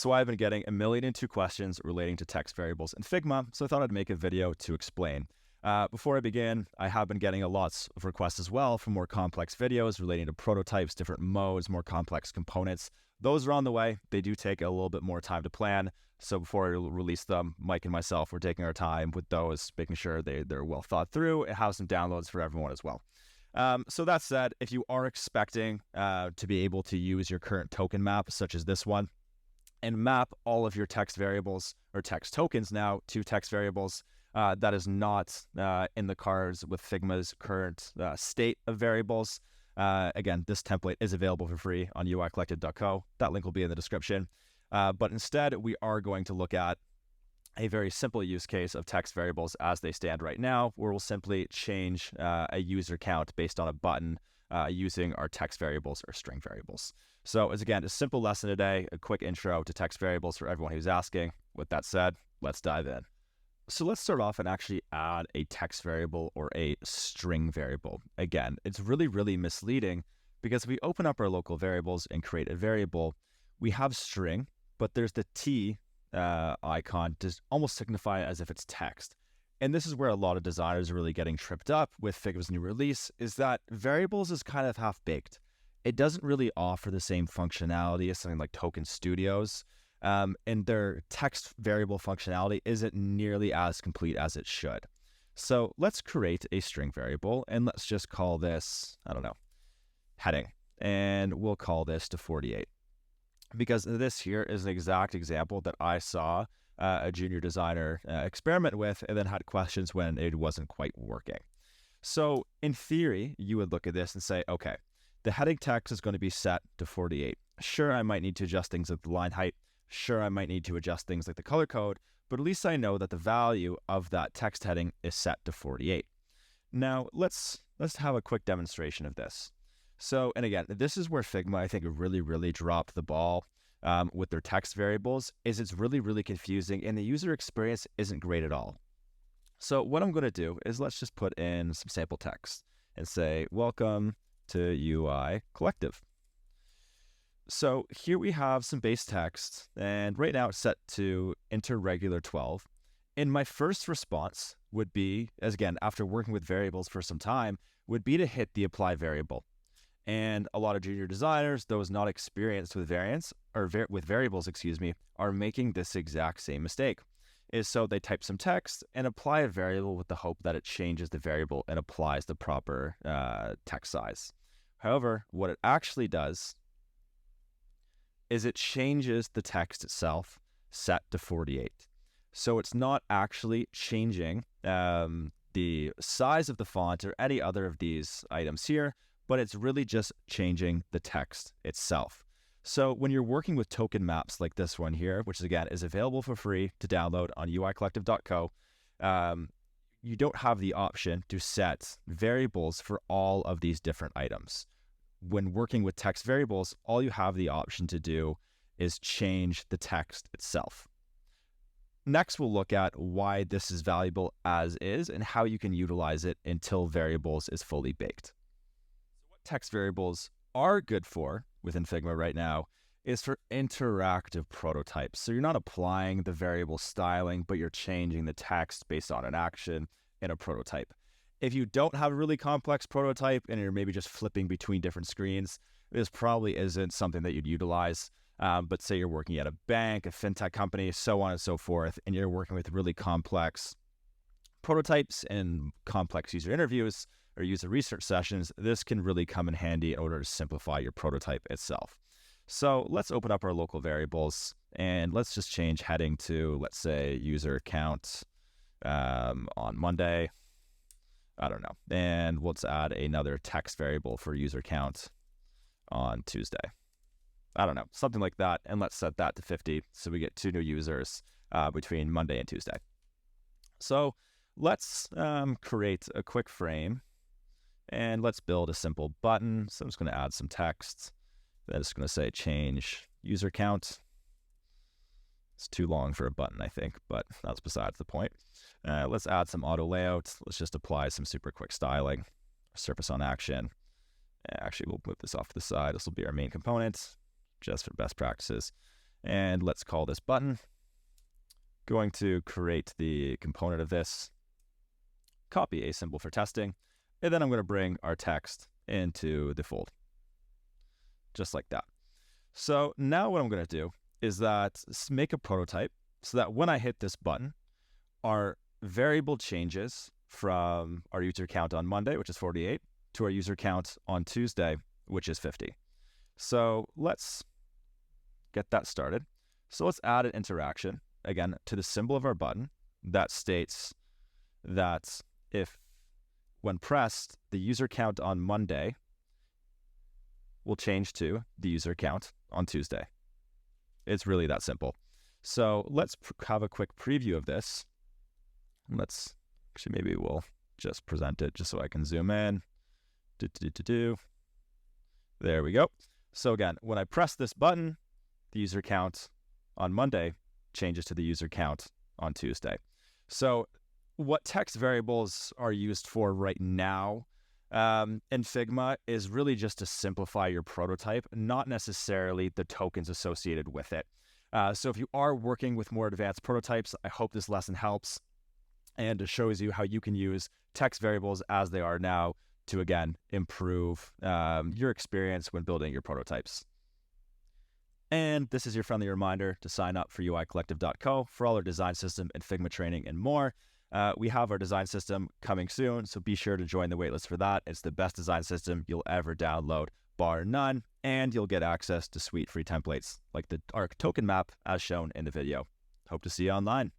So I've been getting 1,000,002 questions relating to text variables in Figma, so I thought I'd make a video to explain. Before I begin, I have been getting lots of requests as well for more complex videos relating to prototypes, different modes, more complex components. Those are on the way. They do take a little bit more time to plan. So before I release them, Mike and myself, we're taking our time with those, making sure they're well thought through and have some downloads for everyone as well. So that said, if you are expecting to be able to use your current token map, such as this one, and map all of your text variables or text tokens now to text variables, that is not in the cards with Figma's current state of variables. Again, this template is available for free on uicollective.co. That link will be in the description. But instead, we are going to look at a very simple use case of text variables as they stand right now, where we'll simply change a user count based on a button using our text variables or string variables. So as again, a simple lesson today, a quick intro to text variables for everyone who's asking. With that said, let's dive in. So let's start off and actually add a text variable or a string variable. Again, it's really misleading because if we open up our local variables and create a variable, we have string, but there's the T icon to almost signify as if it's text. And this is where a lot of designers are really getting tripped up with Figma's new release, is that variables is kind of half-baked. It doesn't really offer the same functionality as something like Token Studios, and their text variable functionality isn't nearly as complete as it should. So let's create a string variable, and let's just call this, I don't know, heading, and we'll call this to 48. Because this here is an exact example that I saw a junior designer experiment with and then had questions when it wasn't quite working. So in theory, you would look at this and say, okay, the heading text is going to be set to 48. Sure, I might need to adjust things like the line height. Sure, I might need to adjust things like the color code, but at least I know that the value of that text heading is set to 48. Now, let's have a quick demonstration of this. So, and again, this is where Figma, I think, really dropped the ball with their text variables, is it's really confusing and the user experience isn't great at all. So what I'm going to do is let's just put in some sample text and say, welcome to UI Collective. So here we have some base text, and right now it's set to enter regular 12. And my first response would be, as again, after working with variables for some time, would be to hit the apply variable. And a lot of junior designers, those not experienced with with variables, are making this exact same mistake. So they type some text and apply a variable with the hope that it changes the variable and applies the proper text size. However, what it actually does is it changes the text itself set to 48. So it's not actually changing the size of the font or any other of these items here, but it's really just changing the text itself. So when you're working with token maps like this one here, which again is available for free to download on uicollective.co, you don't have the option to set variables for all of these different items. When working with text variables, all you have the option to do is change the text itself. Next, we'll look at why this is valuable as is and how you can utilize it until variables is fully baked. Text variables are good for within Figma right now is for interactive prototypes. So you're not applying the variable styling, but you're changing the text based on an action in a prototype. If you don't have a really complex prototype and you're maybe just flipping between different screens, this probably isn't something that you'd utilize. But say you're working at a bank, a fintech company, so on and so forth, and you're working with really complex prototypes and complex user interviews or user research sessions, this can really come in handy in order to simplify your prototype itself. So let's open up our local variables and let's just change heading to, let's say, user count on Monday. I don't know. And let's add another text variable for user count on Tuesday. I don't know, something like that. And let's set that to 50 so we get 2 new users between Monday and Tuesday. So let's create a quick frame. And let's build a simple button. So I'm just going to add some text. Then it's going to say change user count. It's too long for a button, I think, but that's besides the point. Let's add some auto layout. Let's just apply some super quick styling. Surface on action. Actually, we'll move this off to the side. This will be our main component, just for best practices. And let's call this button. Going to create the component of this, copy a symbol for testing, and then I'm going to bring our text into the fold, just like that. So now what I'm going to do is that make a prototype so that when I hit this button, our variable changes from our user count on Monday, which is 48, to our user count on Tuesday, which is 50. So let's get that started. So let's add an interaction, again, to the symbol of our button that states that if, when pressed, the user count on Monday will change to the user count on Tuesday. It's really that simple. So let's have a quick preview of this. Let's, actually, maybe we'll just present it just so I can zoom in. There we go. So again, when I press this button, the user count on Monday changes to the user count on Tuesday. So what text variables are used for right now in Figma is really just to simplify your prototype, not necessarily the tokens associated with it. So if you are working with more advanced prototypes, I hope this lesson helps and shows you how you can use text variables as they are now to, again, improve your experience when building your prototypes. And this is your friendly reminder to sign up for uicollective.co for all our design system and Figma training and more. We have our design system coming soon, so be sure to join the waitlist for that. It's the best design system you'll ever download, bar none, and you'll get access to sweet free templates like the ARC token map as shown in the video. Hope to see you online.